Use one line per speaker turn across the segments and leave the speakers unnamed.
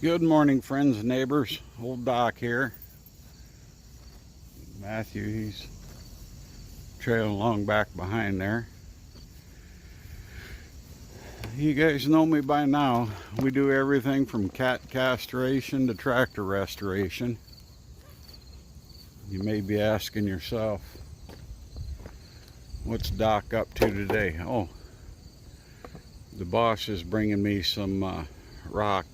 Good morning, friends and neighbors. Old Doc here. Matthew, he's trailing along back behind there. You guys know me by now. We do everything from cat castration to tractor restoration. You may be asking yourself, what's Doc up to today? Oh, the boss is bringing me some rock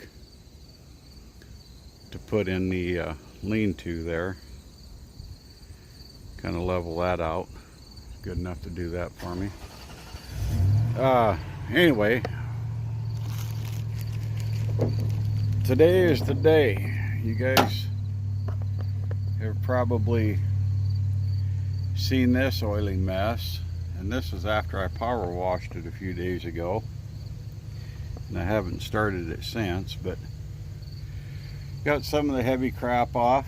to put in the lean-to there. Kind of level that out. Good enough to do that for me. Anyway, today is the day. You guys have probably seen this oily mess, and this is after I power washed it a few days ago, and I haven't started it since, but got some of the heavy crap off.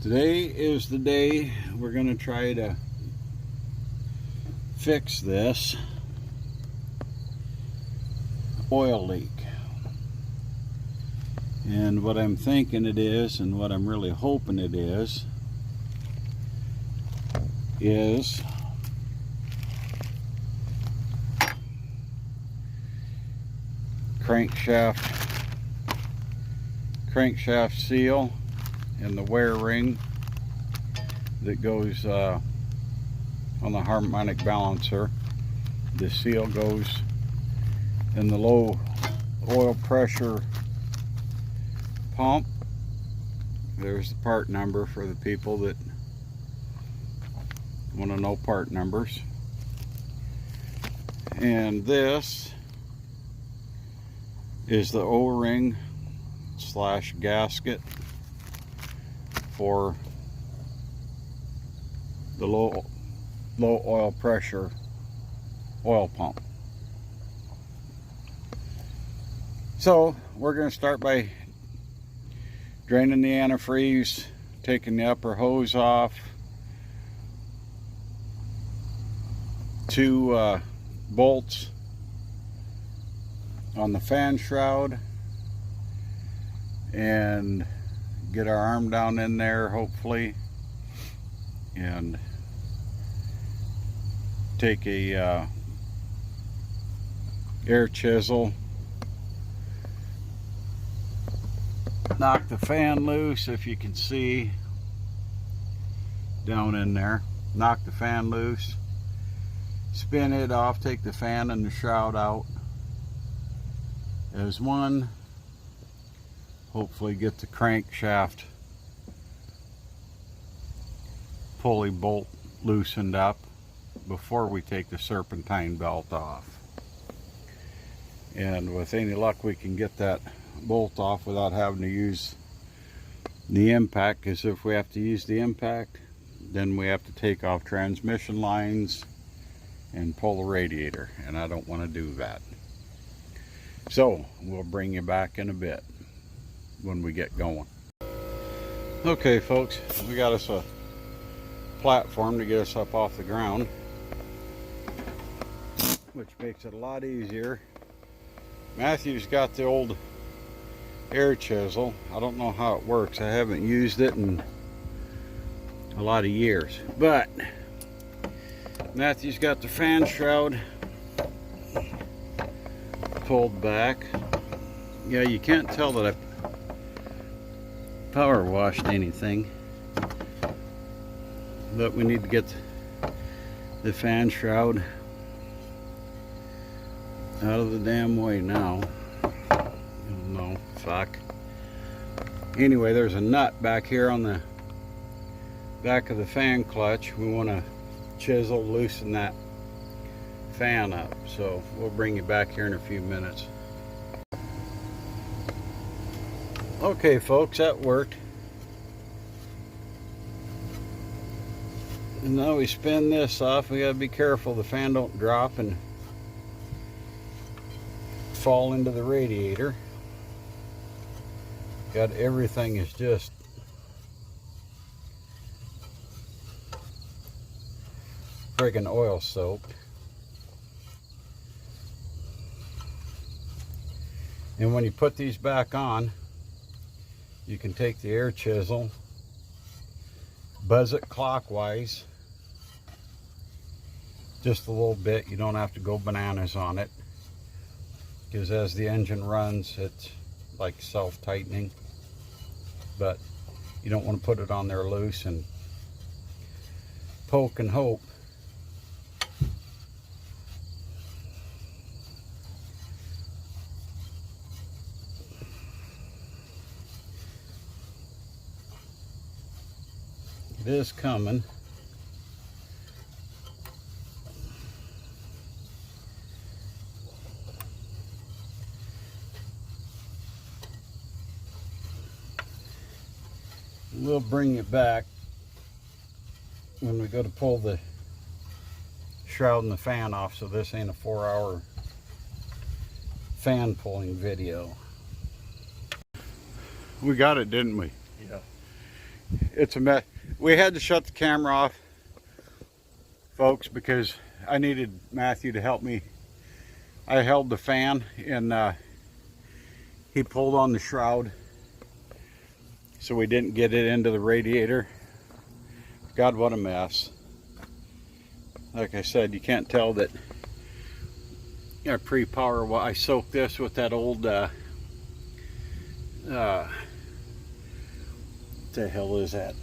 Today is the day we're going to try to fix this oil leak. And what I'm thinking it is, and what I'm really hoping it is crankshaft seal and the wear ring that goes on the harmonic balancer. The seal goes in the low oil pressure pump. There's the part number for the people that want to know part numbers. And this is the O-ring / gasket for the low oil pressure oil pump. So we're going to start by draining the antifreeze, taking the upper hose off, 2 bolts on the fan shroud, and get our arm down in there hopefully, and take a air chisel, knock the fan loose. If you can see down in there, knock the fan loose, spin it off, take the fan and the shroud out as one. Hopefully get the crankshaft pulley bolt loosened up before we take the serpentine belt off. And with any luck we can get that bolt off without having to use the impact, because if we have to use the impact, then we have to take off transmission lines and pull the radiator, and I don't want to do that. So we'll bring you back in a bit when we get going. Okay folks, we got us a platform to get us up off the ground, which makes it a lot easier. Matthew's got the old air chisel. I don't know how it works. I haven't used it in a lot of years, but Matthew's got the fan shroud pulled back. Yeah, you can't tell that I power washed anything, but we need to get the fan shroud out of the damn way now. Oh no, fuck. Anyway, there's a nut back here on the back of the fan clutch. We want to chisel, loosen that fan up, so we'll bring you back here in a few minutes. Okay folks, that worked. And now we spin this off. We gotta be careful the fan don't drop and fall into the radiator. Got everything is just friggin' oil soaked. And when you put these back on, you can take the air chisel, buzz it clockwise just a little bit. You don't have to go bananas on it, because as the engine runs, it's like self-tightening. But you don't want to put it on there loose and poke and hope. It is coming. We'll bring it back when we go to pull the shroud and the fan off, so this ain't a 4-hour fan pulling video. We got it, didn't we?
Yeah.
It's a mess. We had to shut the camera off, folks, because I needed Matthew to help me. I held the fan and he pulled on the shroud, so we didn't get it into the radiator. God, what a mess. Like I said, you can't tell that our pre-power, well, I soaked this with that old what the hell is that?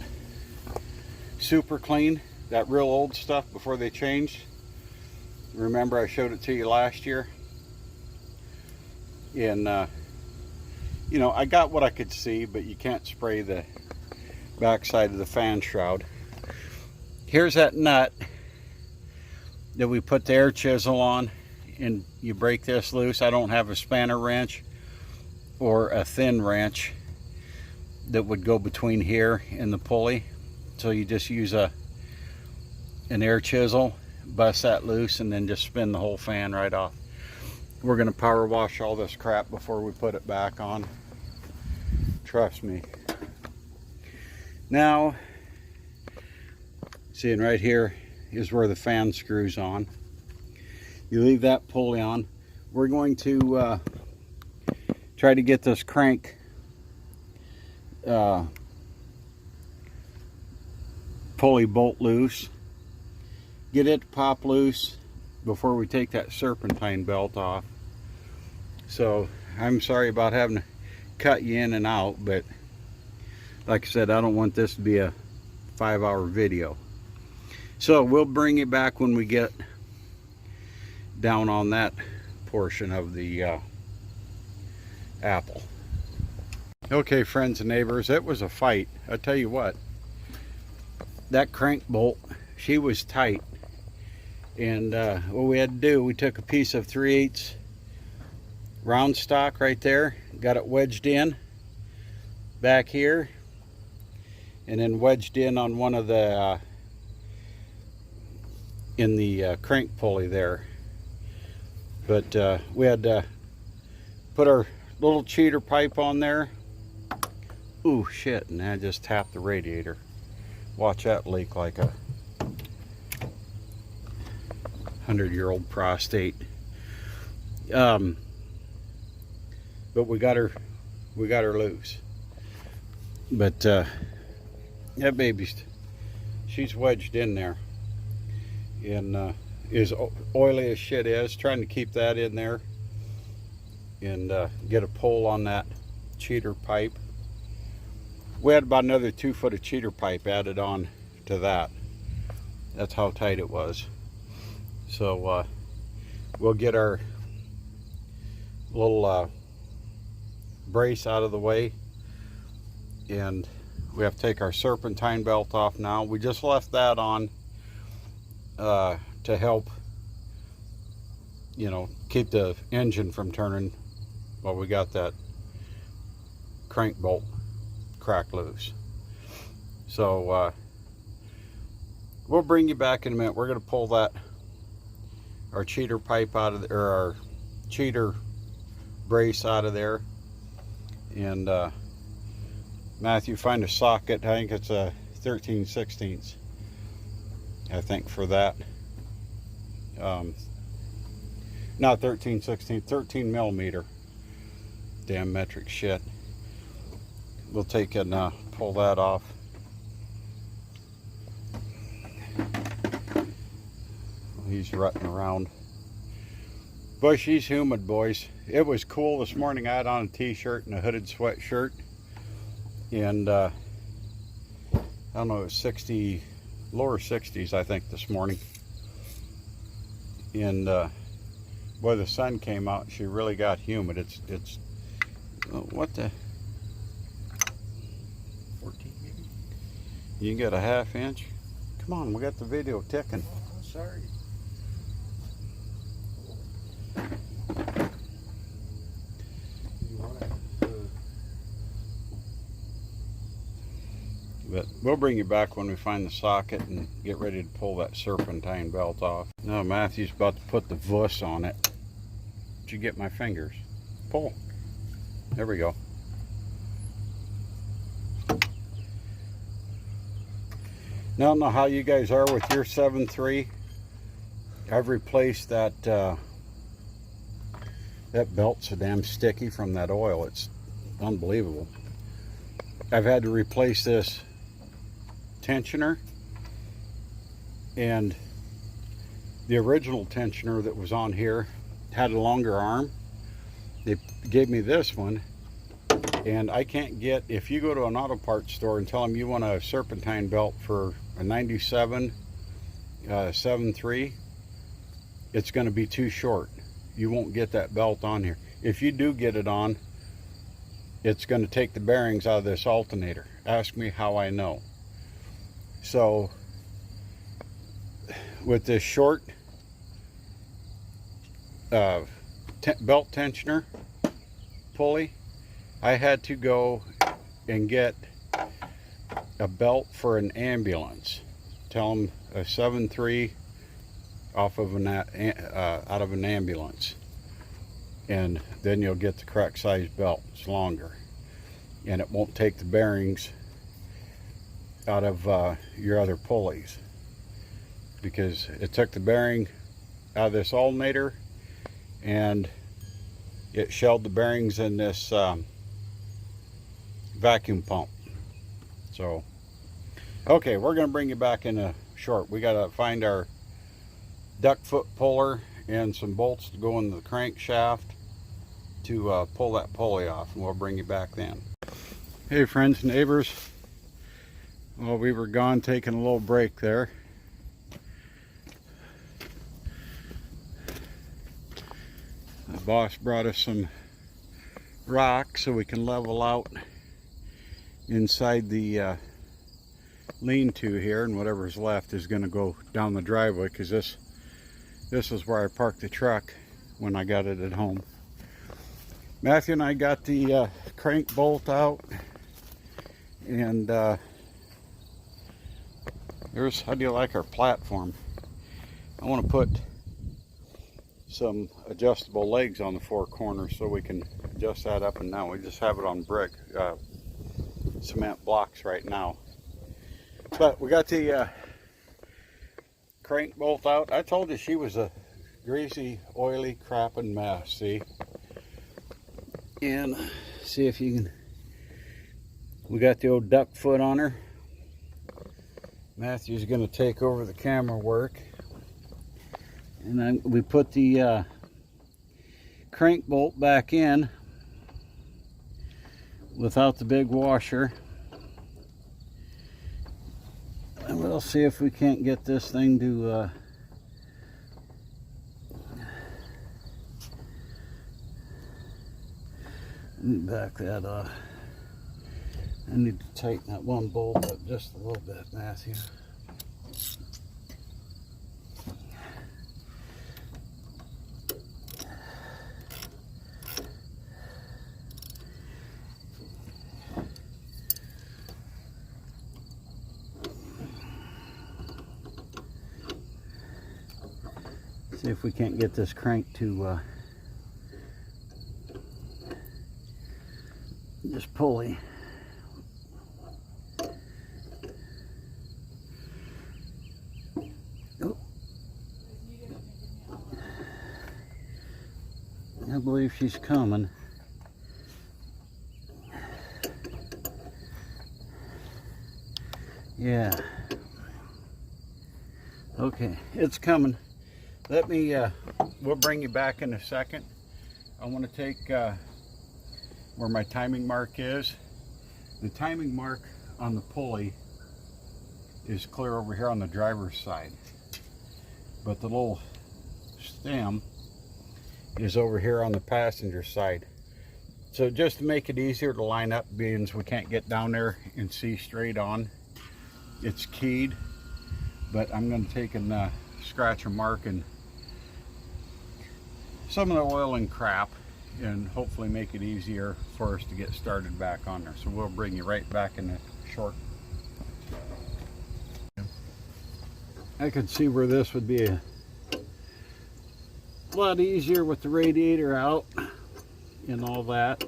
Super Clean, that real old stuff before they changed. Remember I showed it to you last year? And you know, I got what I could see, but you can't spray the backside of the fan shroud. Here's that nut that we put the air chisel on, and you break this loose. I don't have a spanner wrench or a thin wrench that would go between here and the pulley, so you just use an air chisel, bust that loose, and then just spin the whole fan right off. We're going to power wash all this crap before we put it back on. Trust me. Now, seeing right here is where the fan screws on. You leave that pulley on. We're going to try to get this crank pulley bolt loose. Get it to pop loose before we take that serpentine belt off. So I'm sorry about having to cut you in and out, but like I said, I don't want this to be a 5-hour video. So we'll bring it back when we get down on that portion of the apple. Okay, friends and neighbors, it was a fight. I tell you what, that crank bolt, she was tight. And what we had to do, we took a piece of 3/8 round stock right there, got it wedged in back here, and then wedged in on one of the in the crank pulley there. But we had to put our little cheater pipe on there. Ooh, shit, and I just tapped the radiator. Watch that leak like a 100-year-old prostate. But we got her loose. But that baby's, she's wedged in there, and as oily as shit is, trying to keep that in there and get a pull on that cheater pipe. We had about another 2 foot of cheater pipe added on to that. That's how tight it was. So we'll get our little brace out of the way, and we have to take our serpentine belt off now. We just left that on to help, you know, keep the engine from turning while we got that crank bolt cracked loose. So we'll bring you back in a minute. We're going to pull that, our cheater pipe out of there, or our cheater brace out of there, and Matthew, find a socket. I think it's a 13/16, I think, for that. Not 13/16, 13 millimeter damn metric shit. We'll take and pull that off. He's rutting around. Bush, he's humid, boys. It was cool this morning. I had on a t-shirt and a hooded sweatshirt. And I don't know, it was 60, lower 60s, I think, this morning. And boy, the sun came out. She really got humid. It's what the 14 maybe? You can get a ½ inch. Come on, we got the video ticking. Oh, sorry. But we'll bring you back when we find the socket and get ready to pull that serpentine belt off. Now Matthew's about to put the vuss on it. Did you get my fingers? Pull. There we go. Now, I don't know how you guys are with your 7.3. I've replaced that that belt's so damn sticky from that oil. It's unbelievable. I've had to replace this tensioner, and the original tensioner that was on here had a longer arm. They gave me this one, and I can't get, if you go to an auto parts store and tell them you want a serpentine belt for a 97 7.3, it's going to be too short. You won't get that belt on here. If you do get it on, it's going to take the bearings out of this alternator. Ask me how I know. So with this short belt tensioner pulley, I had to go and get a belt for an ambulance. Tell them a 7.3 off of an out of an ambulance, and then you'll get the correct size belt. It's longer, and it won't take the bearings out of your other pulleys, because it took the bearing out of this alternator and it shelled the bearings in this vacuum pump. So okay, we're going to bring you back in a short. We got to find our duck foot puller and some bolts to go in the crankshaft to pull that pulley off, and we'll bring you back then. Hey friends, neighbors. Well, we were gone taking a little break there. The boss brought us some rock so we can level out inside the lean-to here, and whatever's left is going to go down the driveway, because this is where I parked the truck when I got it at home. Matthew and I got the crank bolt out, and here's, how do you like our platform? I want to put some adjustable legs on the four corners so we can adjust that up and down. We just have it on brick, cement blocks right now. But we got the crank bolt out. I told you she was a greasy, oily, crapping mess, see? And see if you can, we got the old duck foot on her. Matthew's going to take over the camera work. And then we put the crank bolt back in without the big washer. And we'll see if we can't get this thing to let me back that off. I need to tighten that one bolt up just a little bit, Matthew. See if we can't get this crank to just pulley. Oh. I believe she's coming. Yeah. Okay, it's coming. Let me, we'll bring you back in a second. I want to take where my timing mark is. The timing mark on the pulley is clear over here on the driver's side, but the little stem is over here on the passenger side. So just to make it easier to line up, being we can't get down there and see straight on, it's keyed, but I'm going to take and scratch a mark and some of the oil and crap, and hopefully make it easier for us to get started back on there. So we'll bring you right back in a short. I could see where this would be a lot easier with the radiator out and all that.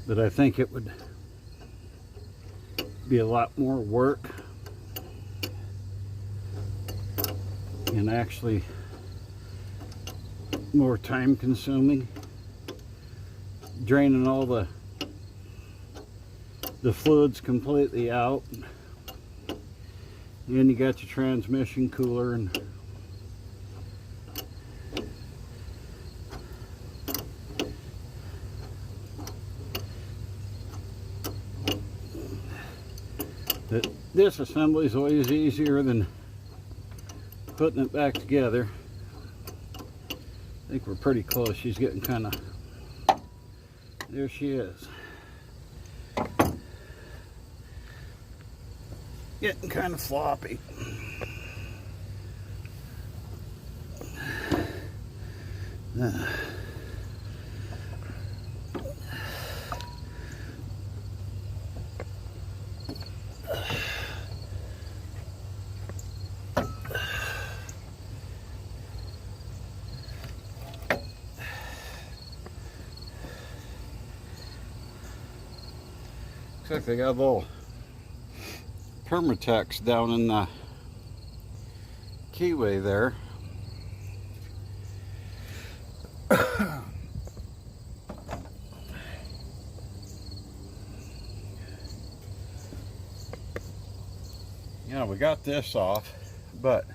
But I think it would be a lot more work and actually more time consuming, draining all the fluids completely out. And you got your transmission cooler and this assembly is always easier than putting it back together. I think we're pretty close. She's getting kind of, there she is. Getting kind of floppy. Looks like they got a little Permatex down in the keyway there. Yeah, we got this off, but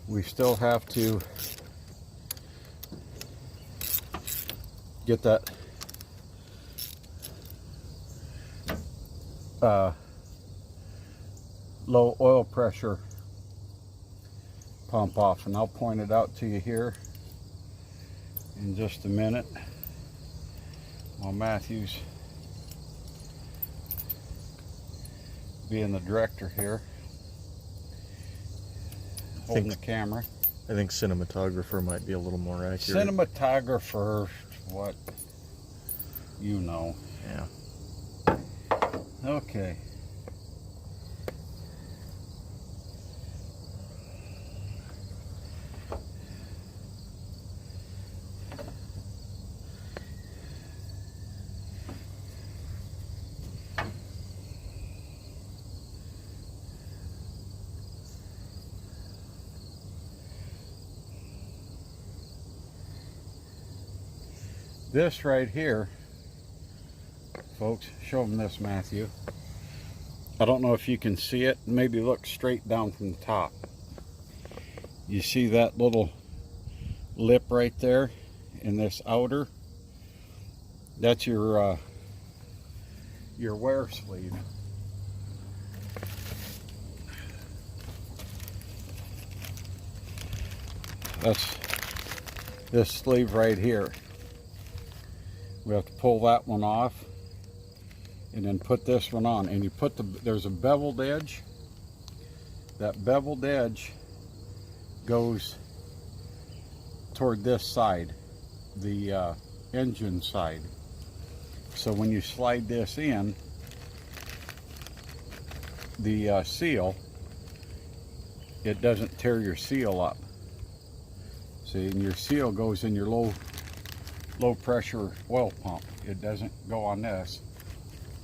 we still have to get that low oil pressure pump off, and I'll point it out to you here in just a minute while Matthew's being the director here, holding the camera.
I think cinematographer might be a little more accurate.
Cinematographer, what you know.
Yeah.
Okay. This right here, folks, show them this, Matthew. I don't know if you can see it. Maybe look straight down from the top. You see that little lip right there in this outer? That's your wear sleeve. That's this sleeve right here. We have to pull that one off and then put this one on, and you put there's a beveled edge. That beveled edge goes toward this side, the engine side. So when you slide this in, the seal, it doesn't tear your seal up. See, and your seal goes in your low pressure oil pump. It doesn't go on this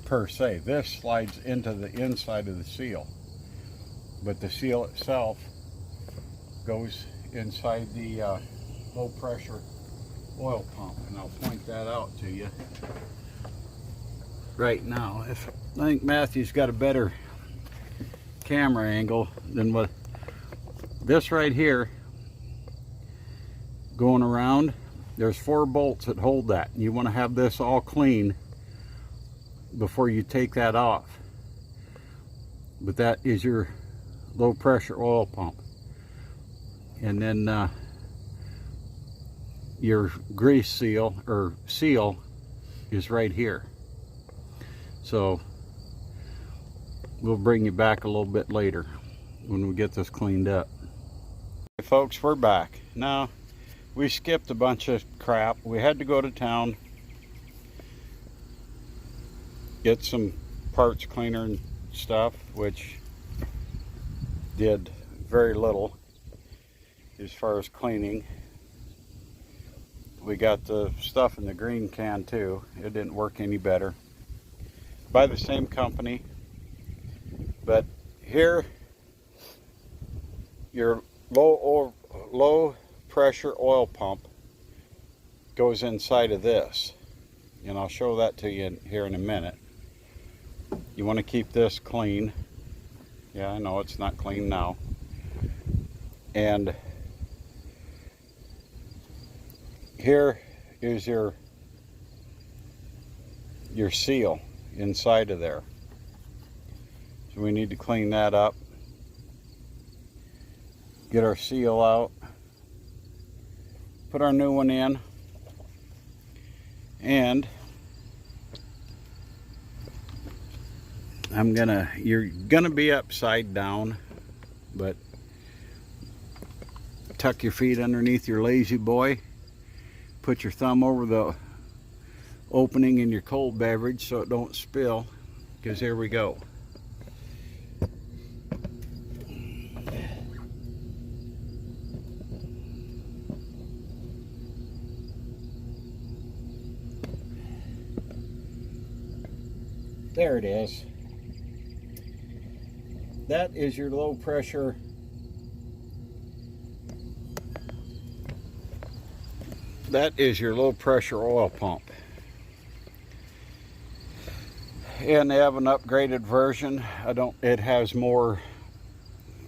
per se. This slides into the inside of the seal, but the seal itself goes inside the low pressure oil pump, and I'll point that out to you right now. I think Matthew's got a better camera angle than what this right here going around. There's 4 bolts that hold that, and you want to have this all clean before you take that off. But that is your low pressure oil pump, and then your grease seal or seal is right here. So we'll bring you back a little bit later when we get this cleaned up. Hey folks, we're back. Now, we skipped a bunch of crap. We had to go to town, get some parts cleaner and stuff, which did very little as far as cleaning. We got the stuff in the green can too. It didn't work any better. By the same company, but here your low pressure oil pump goes inside of this, and I'll show that to you here in a minute. You want to keep this clean. Yeah, I know it's not clean now. And here is your seal inside of there. So we need to clean that up. Get our seal out. Put our new one in. And you're gonna be upside down, but tuck your feet underneath your lazy boy. Put your thumb over the opening in your cold beverage so it don't spill, because here we go. There it is. That is your low pressure oil pump. And they have an upgraded version. It has more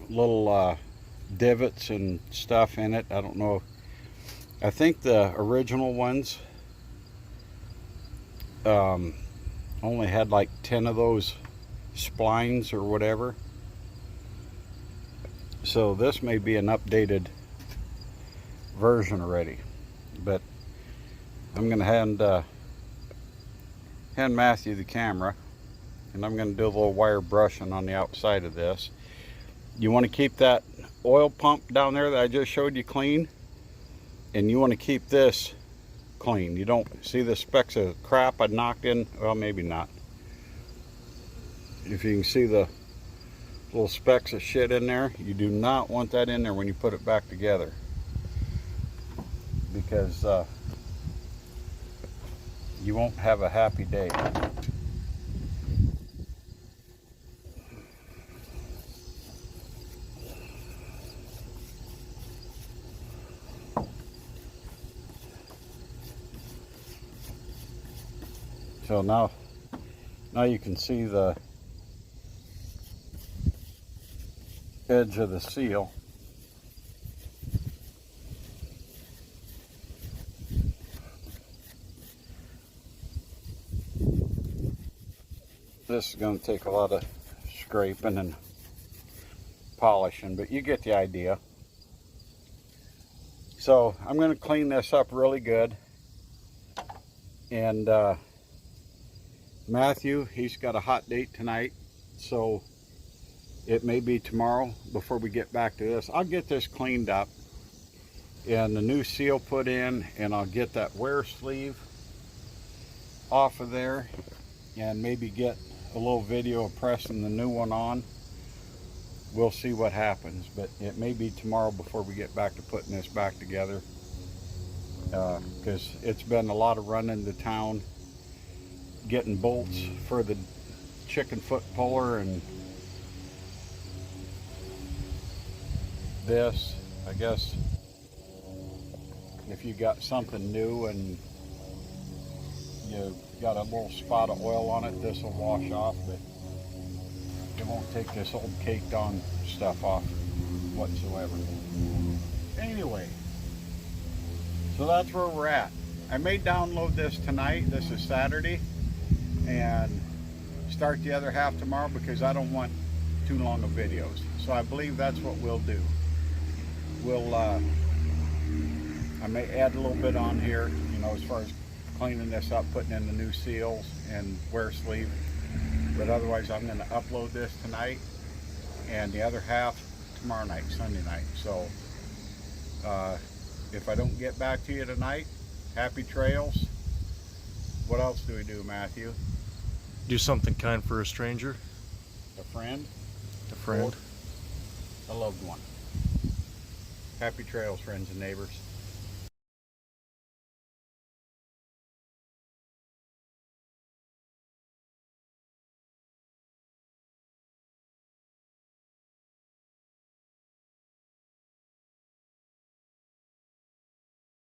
little divots and stuff in it. I don't know. I think the original ones only had like 10 of those splines or whatever. So this may be an updated version already. But I'm going to hand Matthew the camera, and I'm going to do a little wire brushing on the outside of this. You want to keep that oil pump down there that I just showed you clean, and you want to keep this clean. You don't see the specks of crap I knocked in. Well, maybe not. If you can see the little specks of shit in there, you do not want that in there when you put it back together, because you won't have a happy day. So now you can see the edge of the seal. This is going to take a lot of scraping and polishing, but you get the idea. So I'm going to clean this up really good. And Matthew, he's got a hot date tonight, so it may be tomorrow before we get back to this. I'll get this cleaned up and the new seal put in, and I'll get that wear sleeve off of there, and maybe get a little video of pressing the new one on. We'll see what happens, but it may be tomorrow before we get back to putting this back together, because it's been a lot of running to town, getting bolts for the chicken foot puller and this. I guess if you got something new and you got a little spot of oil on it, this will wash off, but it won't take this old caked on stuff off whatsoever. Anyway, so that's where we're at. I may download this tonight. This is Saturday, and start the other half tomorrow because I don't want too long of videos. So I believe that's what we'll do. We'll I may add a little bit on here, you know, as far as cleaning this up, putting in the new seals and wear sleeve. But otherwise, I'm going to upload this tonight, and the other half tomorrow night, Sunday night. So if I don't get back to you tonight, happy trails. What else do we do, Matthew?
Do something kind for a stranger,
A friend?
a friend.
Or a loved one. Happy trails, friends and neighbors.